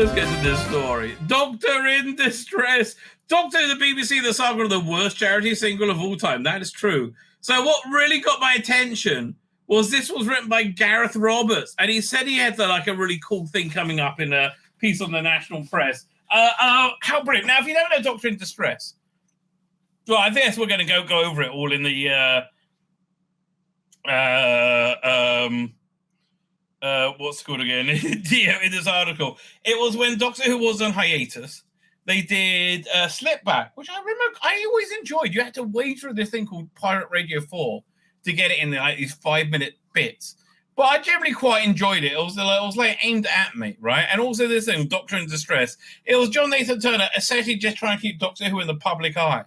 let's get to this story. Doctor in Distress. Doctor Who, the BBC, the saga of the worst charity single of all time. That is true. So what really got my attention was this was written by Gareth Roberts, and he said he had like a really cool thing coming up in a piece on the National Press. How brilliant. Now, if you don't know Doctor in Distress, well, I guess we're going to go over it all in the what's it called again? In this article. It was when Doctor Who was on hiatus. They did Slipback, which I remember I always enjoyed. You had to wait for this thing called Pirate Radio 4 to get it in like these 5-minute bits. But I generally quite enjoyed it. It was like aimed at me, right? And also this thing, Doctor in Distress. It was John Nathan Turner essentially just trying to keep Doctor Who in the public eye.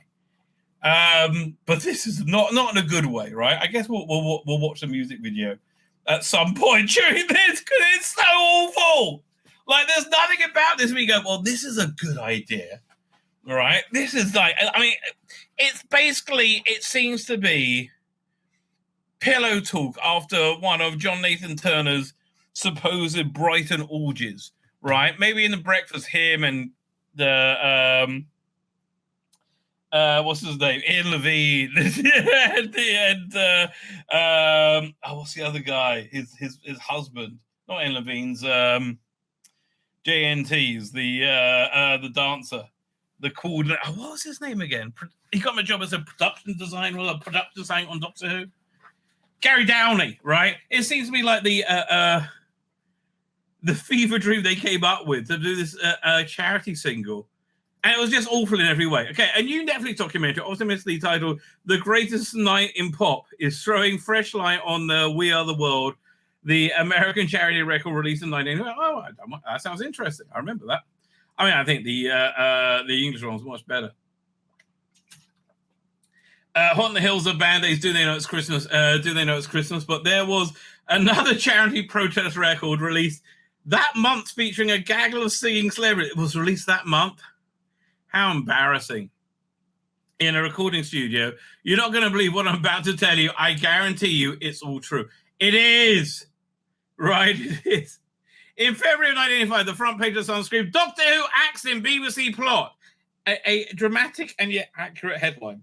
But this is not in a good way, right? I guess we'll watch the music video at some point during this because it's so awful. Like, there's nothing about this where you go, well, this is a good idea, right? This is like, I mean, it's basically, it seems to be pillow talk after one of John Nathan Turner's supposed Brighton orgies, right? Maybe in the breakfast, him and the, what's his name? Ian Levine. and what's the other guy? His husband. Not Ian Levine's, JNT's, the dancer, the coordinator. What was his name again? He got my job as a production designer or a production designer on Doctor Who. Gary Downey, right? It seems to be like the fever dream they came up with to do this charity single. And it was just awful in every way. Okay, a new Netflix documentary, optimistically titled "The Greatest Night in Pop," is throwing fresh light on the We Are the World, the American charity record released in 19... Oh, that sounds interesting. I remember that. I mean, I think the English one was much better. Hot in the Hills of Band-Aids, Do They Know It's Christmas? Do They Know It's Christmas? But there was another charity protest record released that month featuring a gaggle of singing celebrities. It was released that month. How embarrassing. In a recording studio. You're not going to believe what I'm about to tell you. I guarantee you it's all true. It is. Right, it is. In February of 1985, the front page of Sun screamed, Doctor Who acts in BBC plot. A dramatic and yet accurate headline.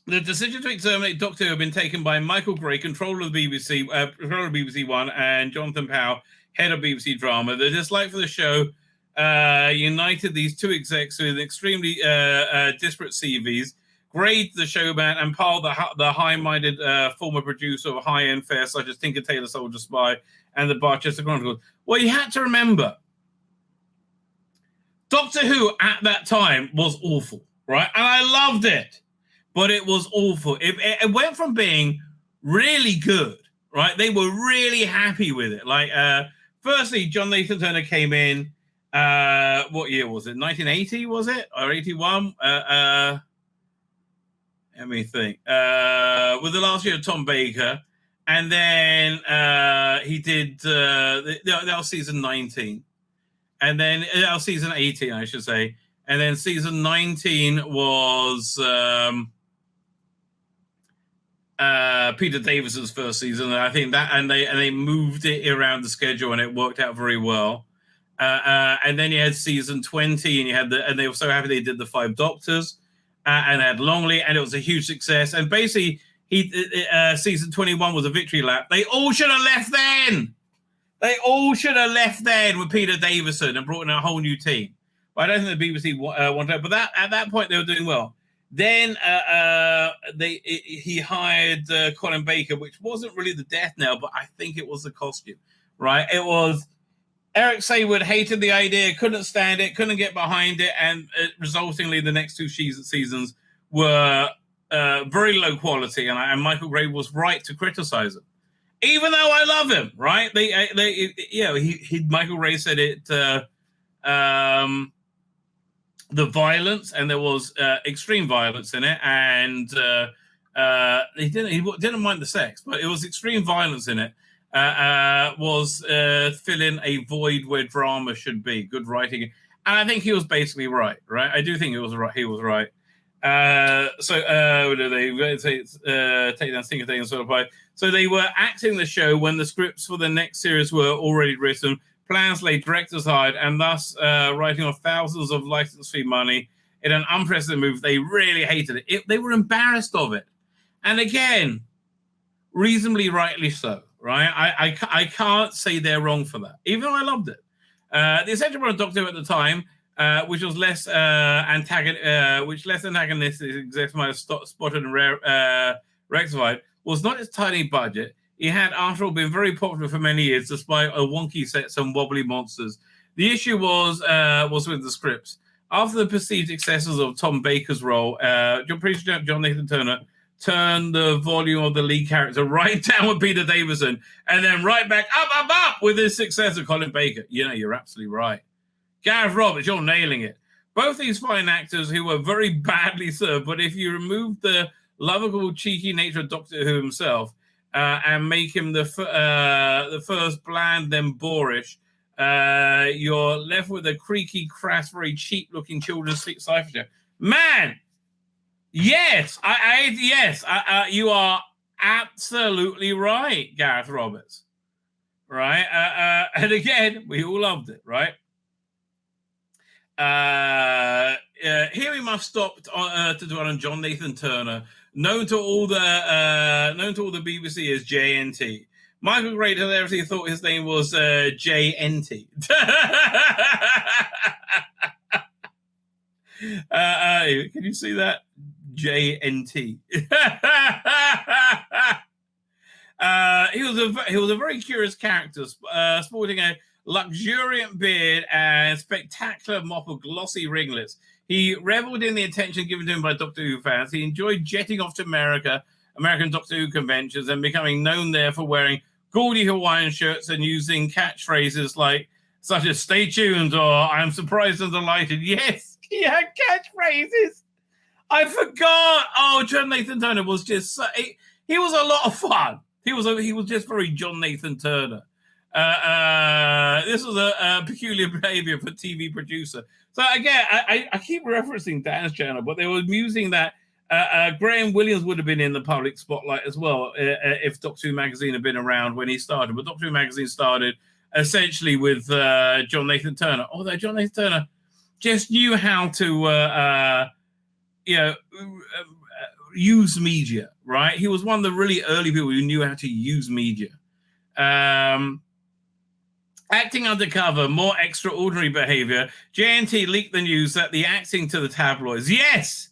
The decision to exterminate Doctor Who had been taken by Michael Gray, controller of the BBC, controller of BBC One, and Jonathan Powell, head of BBC Drama. The dislike for the show united these two execs with extremely disparate CVs. Gray, the showman, and Powell, the high-minded former producer of high-end fare such as Tinker Tailor Soldier Spy and the Barchester Chronicles. Well, you had to remember, Doctor Who at that time was awful, right? And I loved it, but it was awful. It went from being really good, right? They were really happy with it. Like, firstly, John Nathan Turner came in, what year was it? 1980, was it? Or 81? Let me think. With the last year of Tom Baker, and then he did that was season 19, and then that was season 18, I should say, and then season 19 was Peter Davison's first season. I think that, and they moved it around the schedule, and it worked out very well. And then you had season 20, and you had and they were so happy they did the 5 Doctors. And had Longley, and it was a huge success. And basically, season 21 was a victory lap. They all should have left then. They all should have left then with Peter Davison and brought in a whole new team. But I don't think the BBC wanted it. But at that point, they were doing well. Then he hired Colin Baker, which wasn't really the death knell, but I think it was the costume, right? It was... Eric Saywood hated the idea, couldn't stand it, couldn't get behind it, and resultingly, the next 2 seasons were very low quality, and Michael Gray was right to criticize it, even though I love him. Right? Michael Gray said it. The violence, and there was extreme violence in it, and he didn't mind the sex, but it was extreme violence in it. Was filling a void where drama should be, good writing. And I think he was basically right? I do think he was right. What do they say? Take down Stinker Thing and sort of. So they were acting the show when the scripts for the next series were already written. plans lay directors hide, and thus writing off thousands of license fee money in an unprecedented move. They really hated it. They were embarrassed of it. And again, reasonably rightly so, right? I can't say they're wrong for that, even though I loved it. The Essential Run of Doctor Who at the time, which was less antagonistic, execs might have spotted and rectified, was not its tiny budget. It had, after all, been very popular for many years, despite a wonky sets and wobbly monsters. The issue was with the scripts. After the perceived excesses of Tom Baker's role, John Nathan Turner turned the volume of the lead character right down with Peter Davison, and then right back up with his successor, Colin Baker. You know, you're absolutely right. Gareth Roberts, you're nailing it. Both these fine actors who were very badly served, but if you remove the lovable, cheeky nature of Doctor Who himself and make him the first bland, then boorish, you're left with a creaky, crass, very cheap-looking children's sci-fi show. Man! Yes, you are absolutely right, Gareth Roberts. Right, and again, we all loved it, right? Here we must stop to dwell on John Nathan Turner, known to all the BBC as JNT. Michael Gray hilariously thought his name was JNT. Can you see that? JNT. He was a very curious character, sporting a luxuriant beard and spectacular mop of glossy ringlets. He reveled in the attention given to him by Doctor Who fans. He enjoyed jetting off to American Doctor Who conventions, and becoming known there for wearing gaudy Hawaiian shirts and using catchphrases such as "Stay tuned" or "I'm surprised and delighted." Yes, he had catchphrases. I forgot. Oh, John Nathan Turner was just he was a lot of fun. He was just very John Nathan Turner. This was a peculiar behavior for a TV producer. So again, I keep referencing Dan's channel, but they were musing that Graham Williams would have been in the public spotlight as well if Doctor Who magazine had been around when he started. But Doctor Who magazine started essentially with John Nathan Turner. Although John Nathan Turner just knew how to use media, right? He was one of the really early people who knew how to use media. Acting undercover, more extraordinary behavior. JNT leaked the news that the acting to the tabloids. Yes,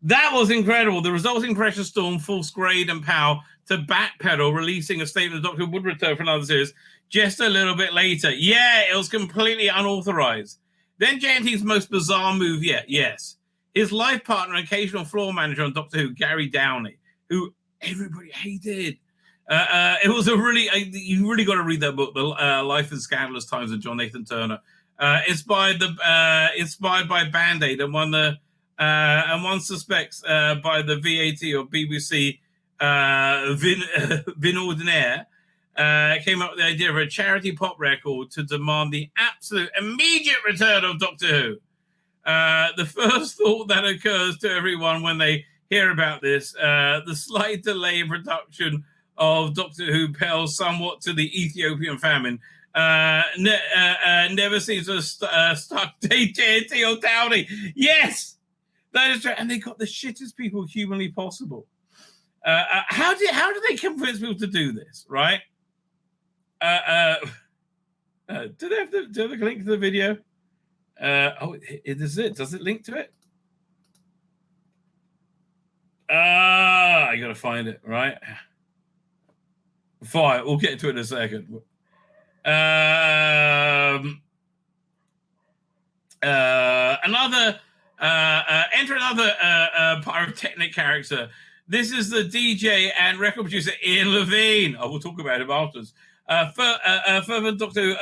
that was incredible. The resulting pressure storm forced Grade and Powell to backpedal, releasing a statement the Doctor would return for another series just a little bit later. Yeah, it was completely unauthorized. Then JNT's most bizarre move yet. Yes, his life partner, occasional floor manager on Doctor Who, Gary Downey, who everybody hated. It was you really got to read that book, The Life and Scandalous Times of John Nathan Turner. Inspired by Band-Aid, and one suspects by the VAT or BBC Vin Ordinaire came up with the idea of a charity pop record to demand the absolute immediate return of Doctor Who. The first thought that occurs to everyone when they hear about this, the slight delay in production of Doctor Who pales somewhat to the Ethiopian famine. Never seems to have stuck JNT or Downey. Yes, that is true. And they got the shittest people humanly possible. How do they convince people to do this, right? Do they have the link to the video? This is it. Does it link to it? I gotta find it, right? Fine, we'll get to it in a second. Enter another pyrotechnic character. This is the DJ and record producer Ian Levine. I will talk about him afterwards. Further Doctor Who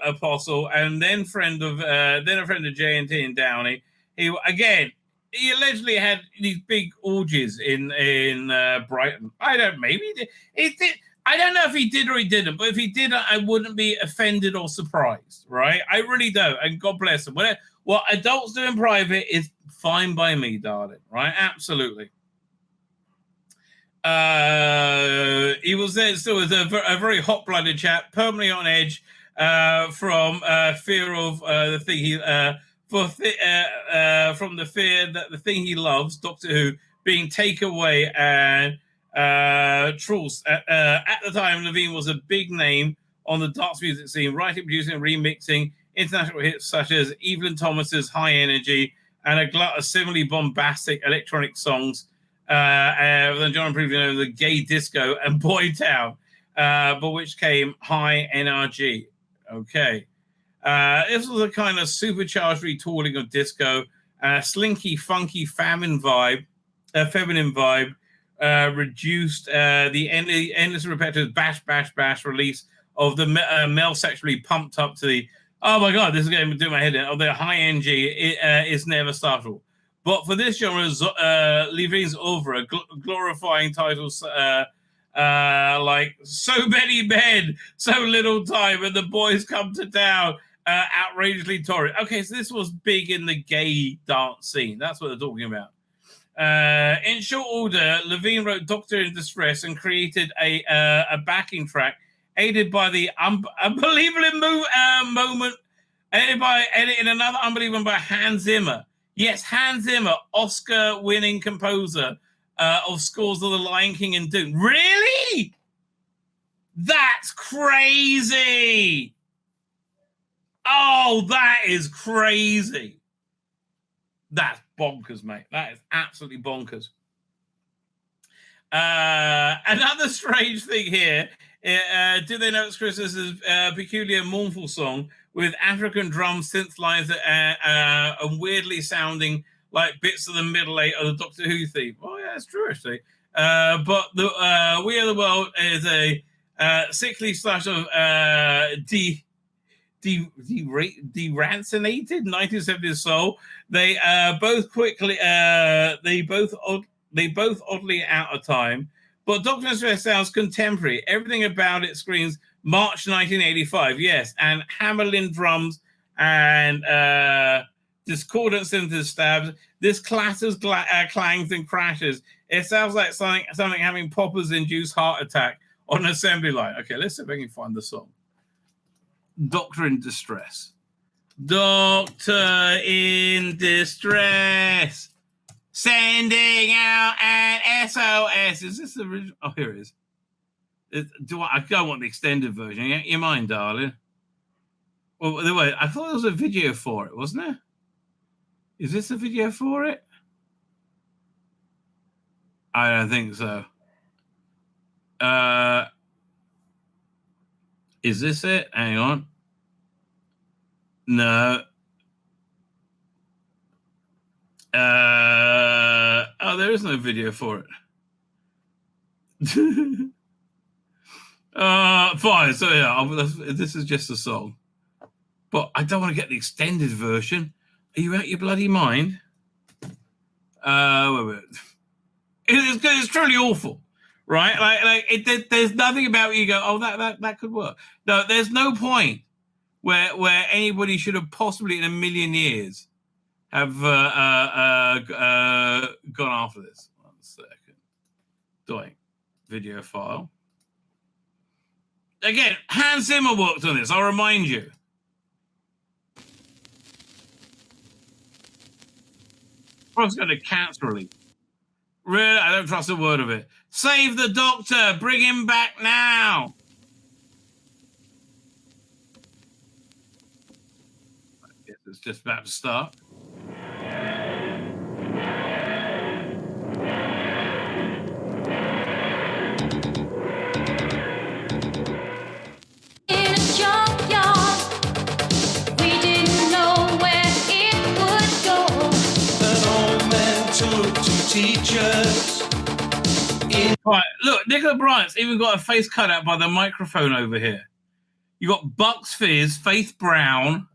apostle, and then a friend of JNT and Downey. He allegedly had these big orgies in Brighton. I don't know if he did or he didn't, but if he did, I wouldn't be offended or surprised, right? I really don't, and God bless him. What adults do in private is fine by me, darling, right? Absolutely. He was there still as a very hot-blooded chap, permanently on edge, from fear of the thing he from the fear that the thing he loves, Doctor Who, being taken away. And Truls, at the time, Levine was a big name on the dance music scene, writing, producing, and remixing international hits such as Evelyn Thomas's High Energy and a glut of similarly bombastic electronic songs. Then John improved, the gay disco and Boy Town, but which came High NRG. Okay. This was a kind of supercharged retooling of disco, slinky, funky, feminine vibe, reduced the endless repetitive bash, bash, bash release of the male sexually pumped up to the, oh my God, this is going to do my head in, of the high NG is never startable. But for this genre, Levine's oeuvre, glorifying titles like So Many Men, So Little Time, and The Boys Come to Town, outrageously torrid. Okay, so this was big in the gay dance scene. That's what they're talking about. In short order, Levine wrote Doctor in Distress and created a backing track aided by the unbelievable moment, edited another unbelievable by Hans Zimmer. Yes, Hans Zimmer, Oscar-winning composer of scores of The Lion King and Dune. Really? That's crazy. Oh, that is crazy. That's bonkers, mate. That is absolutely bonkers. Another strange thing here. Did they know it's Christmas's peculiar mournful song with African drum synthesizer and weirdly sounding like bits of the middle eight of the Doctor Who theme? Oh, yeah, it's true, actually. But the We Are the World is a sickly slush of derancinated 1970s soul. They both oddly out of time. But Doctor in Distress sounds contemporary. Everything about it screams March 1985, yes, and Hammerlin drums and discordant synthesis stabs. This clatters, clangs, and crashes. It sounds like something having poppers-induced heart attack on an assembly line. Okay, let's see if I can find the song. Doctor in Distress. Doctor in Distress. Sending out an SOS. Is this the original? Oh, here it is. I don't want the extended version. You mind, darling? Well, wait, I thought there was a video for it, wasn't there? Is this a video for it? I don't think so. Is this it? Hang on. No. Oh, there is no video for it. Fine. So yeah, this is just a song, but I don't want to get the extended version. Are you out your bloody mind? Wait. It's truly awful, right? There's nothing about you go, oh, that could work. No, there's no point where anybody should have possibly in a million years have gone after this. 1 second. Doing video file. Again, Hans Zimmer worked on this, I'll remind you. I was going to cancel relief. Really? I don't trust a word of it. Save the Doctor! Bring him back now! I guess it's just about to start. Teachers. Right, look, Nicola Bryant's even got a face cut out by the microphone over here. You got Bucks Fizz, Faith Brown,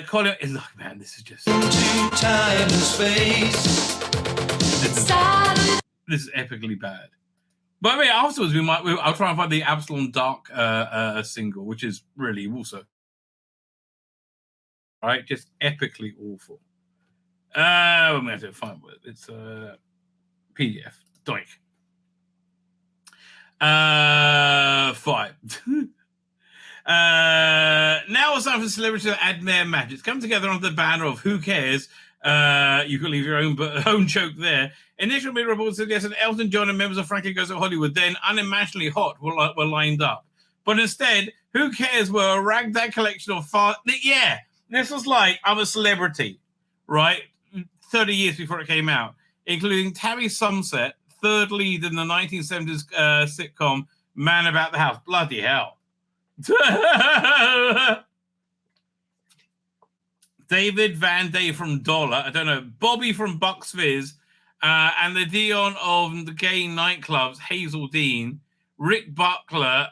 Colin. Look, man, this is just. Time and space. This is epically bad. But I mean, afterwards, I'll try and find the Absalom Dark single, which is really also. Right, just epically awful. I'm going to have to find it. It's a PDF. Doink. Fine. Now it's time for celebrities to add their magic. Come together under the banner of Who Cares? You can leave your own joke there. Initial media reports suggested Elton John and members of Frankie Goes to Hollywood, then unimaginably hot, were lined up. But instead, Who Cares were a ragtag collection of yeah, this was like I'm a celebrity, right? 30 years before it came out, including Tabby Sunset, third lead in the 1970s sitcom Man About the House. Bloody hell. David Van Day from Dollar, I don't know, Bobby from Bucks Fizz, and the Dion of the gay nightclubs, Hazel Dean, Rick Buckler,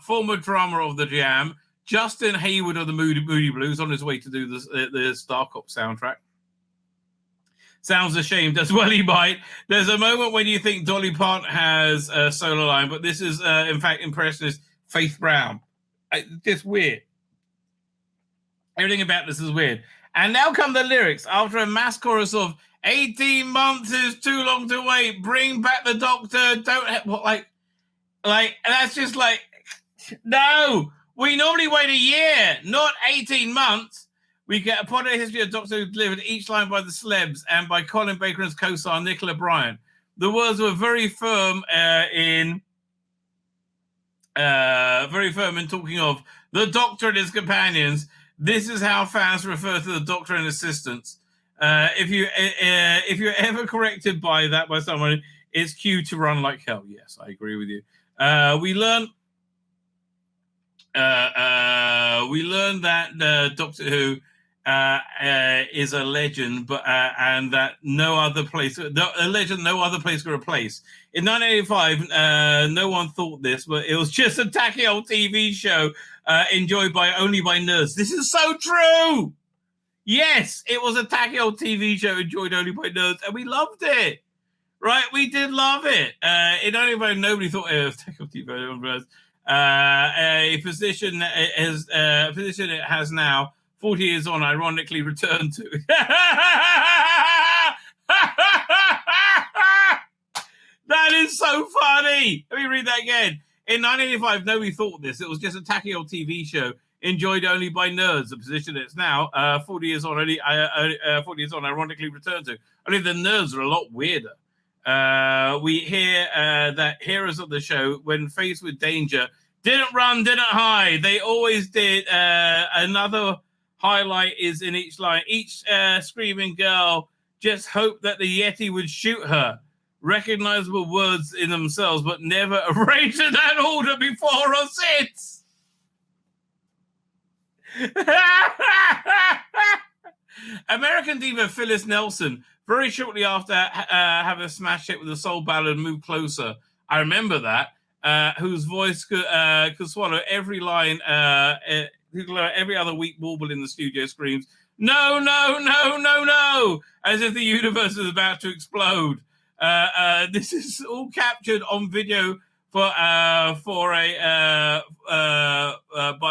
former drummer of the Jam, Justin Hayward of the Moody Blues, on his way to do the Star Cop soundtrack. Sounds ashamed as well he might. There's a moment when you think Dolly Parton has a solo line, but this is, in fact, impressionist Faith Brown. Just weird. Everything about this is weird. And now come the lyrics. After a mass chorus of 18 months is too long to wait. Bring back the doctor. Don't what like that's just like no. We normally wait a year, not 18 months. We get a part of the history of Doctor Who delivered each line by the celebs and by Colin Baker and his co-star Nicola Bryant. The words were very firm in talking of the Doctor and his companions. This is how fans refer to the Doctor and assistants. If you're ever corrected by that by someone, it's cue to run like hell. Yes, I agree with you. We learned that Doctor Who is a legend, but and that no other place could replace. In 1985, no one thought this, but it was just a tacky old TV show enjoyed only by nerds. This is so true. Yes, it was a tacky old TV show enjoyed only by nerds, and we loved it. Right, we did love it. In only by nobody thought it was tacky old TV. A position it has now, 40 years on, ironically returned to. That is so funny. Let me read that again. In 1985, nobody thought this. It was just a tacky old TV show enjoyed only by nerds. The position it's now, 40 years on, ironically returned to. Only the nerds are a lot weirder. We hear that heroes of the show, when faced with danger, didn't run, didn't hide. They always did. Another highlight is in each line. Each screaming girl just hoped that the Yeti would shoot her. Recognizable words in themselves, but never arranged in that order before or since. American diva Phyllis Nelson, very shortly after having a smash hit with the soul ballad Move Closer, I remember that, whose voice could swallow every line, every other weak warble in the studio screams, no, no, no, no, no, as if the universe is about to explode. This is all captured on video by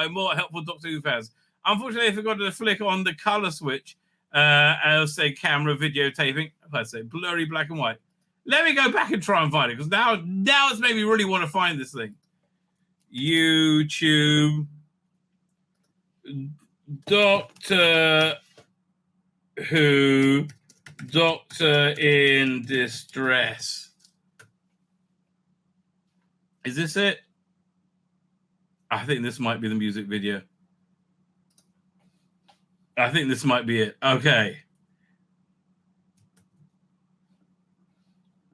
more helpful Doctor Who fans. Unfortunately, I forgot to flick on the color switch. I'll say camera videotaping. I say blurry black and white. Let me go back and try and find it, because now it's made me really want to find this thing. YouTube Doctor Who Doctor in Distress. Is this it? I think this might be the music video. I think this might be it. Okay.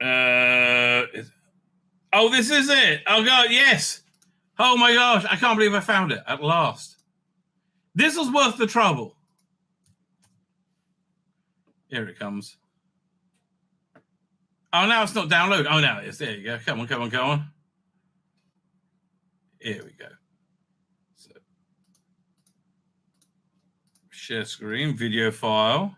Oh, this is it. Oh, God, yes. Oh, my gosh. I can't believe I found it at last. This was worth the trouble. Here it comes. Oh, now it's not download. Oh, now it is. There you go. Come on, come on, come on. Here we go. So, share screen, video file.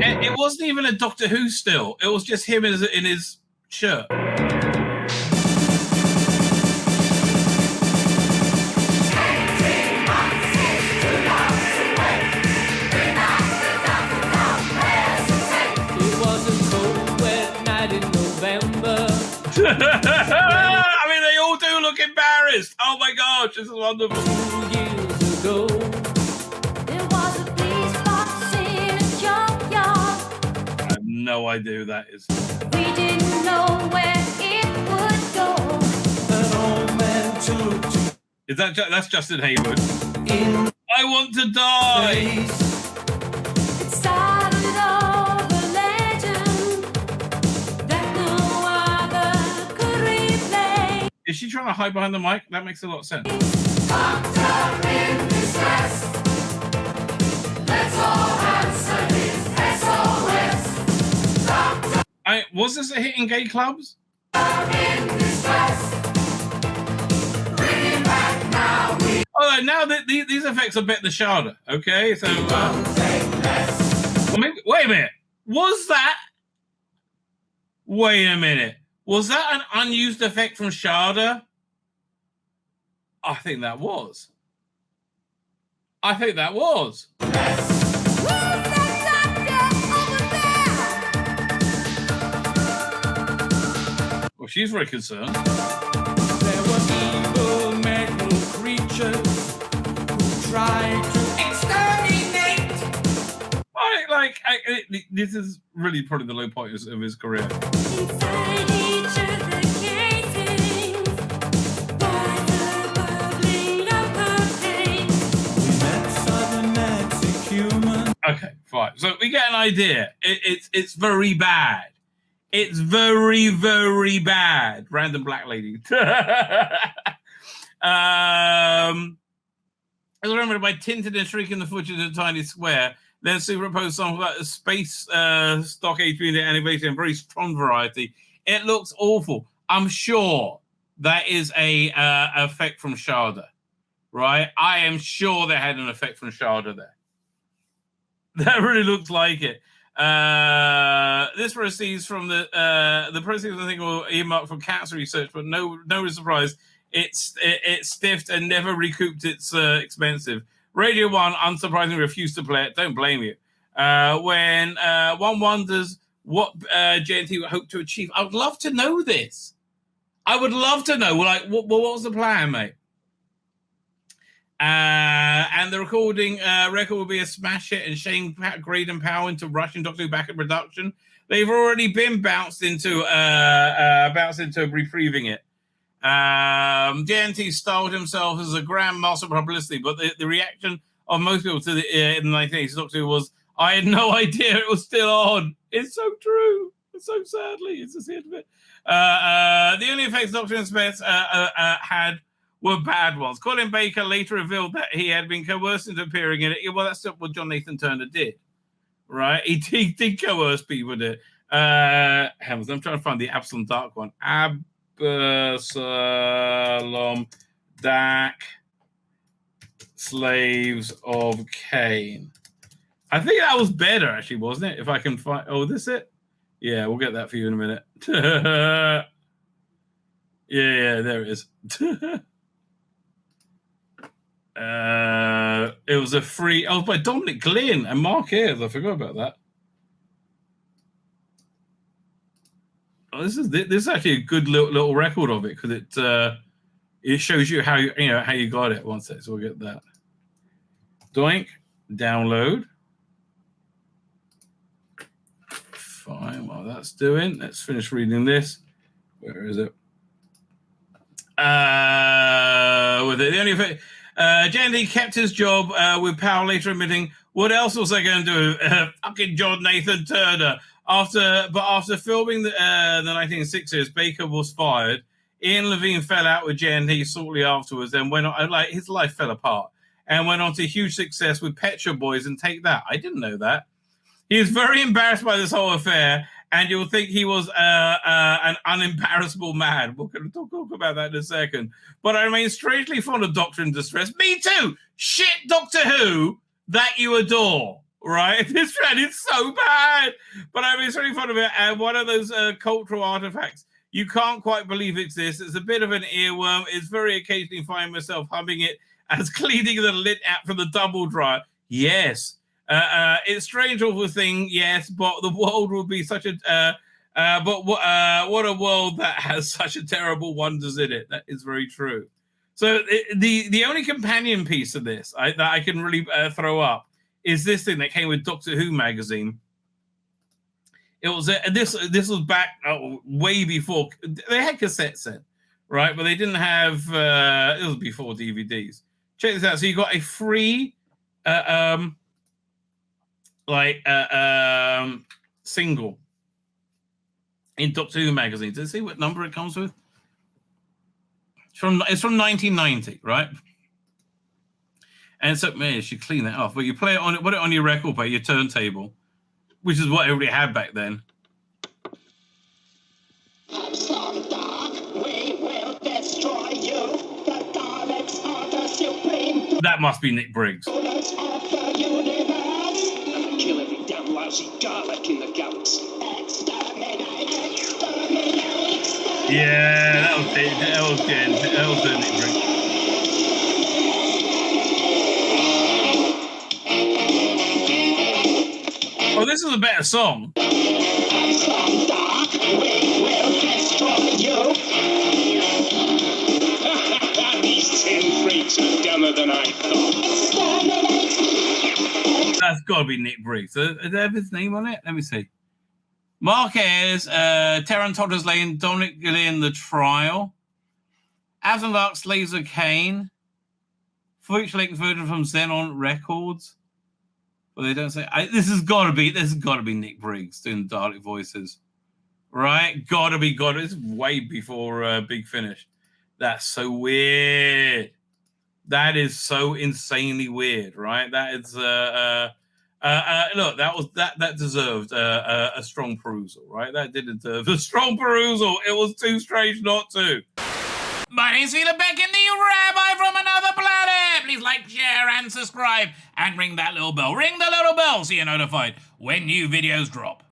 It wasn't even a Doctor Who still. It was just him in his shirt. I mean, they all do look embarrassed. Oh my gosh, this is wonderful. 2 years ago, There was a police box in a junkyard. I have no idea who that is. We didn't know where it would go. an old man took to Is that's Justin Hayward? in I want to die. space. It started all the legend that no other could replay. Is she trying to hide behind the mic? That makes a lot of sense. Doctor in distress. Let's all answer his SOS. Doctor Was this a hit in gay clubs? in distress. Bring him back now. We Oh, now that these effects are better than Sharda. Okay, so won't take less. well, maybe, wait a minute. Was that? Wait a minute. Was that an unused effect from Sharda? I think that was. I think that was. Who's that doctor over there? Well, she's very concerned. There were evil metal creatures who tried to exterminate. This is really probably the low point of his career. Inside each of the casings, boys are bubbling up her pain. We met cybernetic humans. Okay, fine. So we get an idea. It's very bad. It's very, very bad. Random black lady. As remembered by tinted and shrinking the footage in a tiny square, then superimposed something about a space stock HP animation and very strong variety. It looks awful. I'm sure that is a effect from Sharda, right? I am sure they had an effect from Sharda there. That really looks like it. This proceeds from the proceeds, I think, were earmarked for cancer research, but no surprise, it's stiffed and never recouped its expensive. Radio 1, unsurprisingly, refused to play it. Don't blame you. When one wonders what JNT hoped to achieve, I would love to know this. I would love to know, like, what was the plan, mate? And the record will be a smash hit, and Shane Grade and Powell into rushing Doctor Who back in production. They've already been bounced into reprieving it. JNT styled himself as a grand master of publicity, but the reaction of most people to in the 1980s Doctor Who was, I had no idea it was still on. It's so true. It's so sadly. It's just the end of it. The only effects Doctor and Smith had were bad ones. Colin Baker later revealed that he had been coerced into appearing in it. Well, that's what John Nathan Turner did, right? He did coerce people to it. I'm trying to find the Absalom Dark one. Absalom Dak, Slaves of Cain. I think that was better, actually, wasn't it? If I can find... Oh, this it? Yeah, we'll get that for you in a minute. Yeah, there it is. It was a free... Oh, by Dominic Glynn and Mark Ayres. I forgot about that. Oh, this is actually a good little record of it, because it shows you how you got it. One sec, so we'll get that. Doink, download. Fine, while that's doing, let's finish reading this. Where is it? With it, the only effect, JNT kept his job with Powell later admitting, what else was I going to do? Fucking John Nathan Turner. After filming the 1960s, Baker was fired. Ian Levine fell out with JNT shortly afterwards, and went on, like, his life fell apart, and went on to huge success with Pet Shop Boys and Take That. I didn't know that. He is very embarrassed by this whole affair, and you'll think he was an unembarrassable man. We're going to talk about that in a second. But I remain strangely fond of Doctor in Distress. Me too! Shit Doctor Who that you adore, right? This trend is so bad. But I remain strangely fond of it, and one of those cultural artifacts you can't quite believe exists. It's a bit of an earworm. It's very occasionally find myself humming it as cleaning the lint out from the double dryer. Yes. It's a strange, awful thing, yes, but the world would be such a But what a world that has such a terrible wonders in it. That is very true. So the only companion piece of this that I can really throw up is this thing that came with Doctor Who magazine. It was this was back way before they had cassettes then, right? But they didn't have. It was before DVDs. Check this out. So you got a free, single in Doctor Who magazine. Does it see what number it comes with? It's from 1990, right? And so, man, you should clean that off. But you put it on your record player, your turntable, which is what everybody had back then. Some dark, we will destroy you. The Daleks are the supreme That must be Nick Briggs. rulers of the universe. Kill every damn lousy Dalek in the galaxy. Exterminate, exterminate, exterminate. Yeah, that was it. That was Nick Briggs. Oh, this is a better song. Some dark, we will destroy you. These 10 freaks are dumber than I thought. Exterminate. That's got to be Nick Briggs. Does it have his name on it? Let me see. Mark Ayres, Terran Todders Lane, Dominic Gillian, The Trial, Avon Lux, Laser Kane, Fuchs Lake version from Xenon Records. Well, they don't say. This has got to be Nick Briggs doing Dalek voices, right? Gotta be. It's way before Big Finish. That's so weird. That is so insanely weird, right? That is. Look, that deserved a strong perusal, right? That did deserve a strong perusal. It was too strange not to. My name's Tzvi Lebetkin, the Rabbi from another planet. Please like, share, and subscribe, and ring that little bell. Ring the little bell so you're notified when new videos drop.